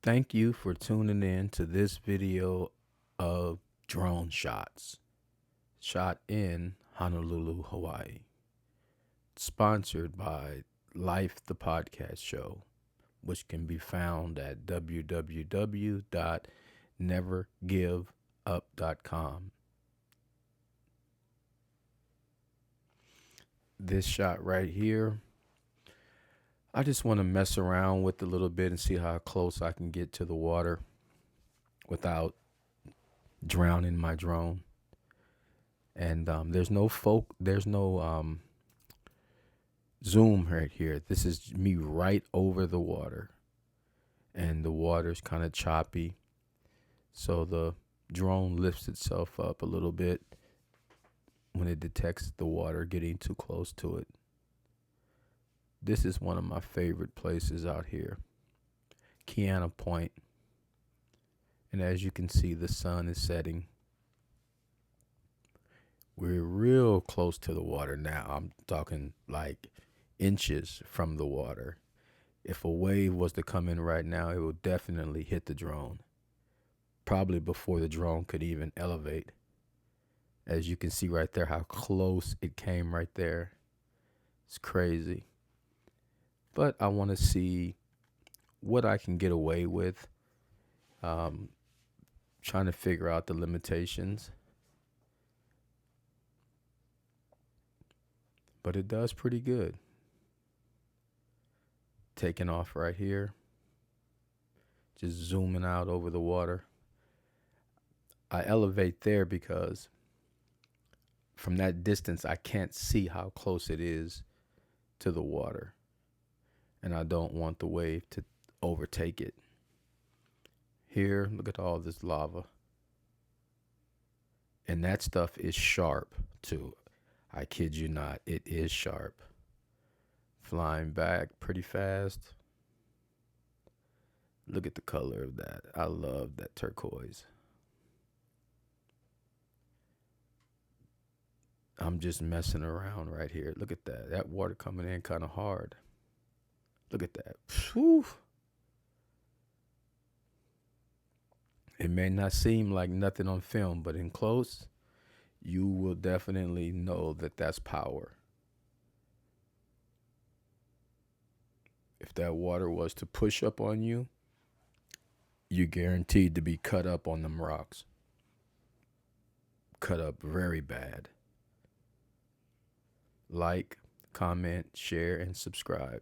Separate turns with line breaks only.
Thank you for tuning in to this video of drone shots shot in Honolulu, Hawaii. Sponsored by Life the Podcast Show, which can be found at www.nevergiveup.com. This shot right here, I just want to mess around with a little bit and see how close I can get to the water without drowning my drone. And there's no zoom right here. This is me right over the water, and the water's kind of choppy, so the drone lifts itself up a little bit when it detects the water getting too close to it. This is one of my favorite places out here, Kiana Point, and as you can see, the sun is setting. We're real close to the water now. I'm talking like inches from the water. If a wave was to come in right now, it would definitely hit the drone, probably before the drone could even elevate. As you can see right there, how close it came right there. It's crazy. But I want to see what I can get away with, um, trying to figure out the limitations. But it does pretty good. Taking off right here, just zooming out over the water. I elevate there because from that distance, I can't see how close it is to the water. And I don't want the wave to overtake it. Here, look at all this lava. And that stuff is sharp, too. I kid you not, it is sharp. Flying back pretty fast. Look at the color of that. I love that turquoise. I'm just messing around right here. Look at that. That water coming in kind of hard. Look at that. Whew. It may not seem like nothing on film, but in close, you will definitely know that that's power. If that water was to push up on you, you're guaranteed to be cut up on them rocks. Cut up very bad. Like, comment, share, and subscribe.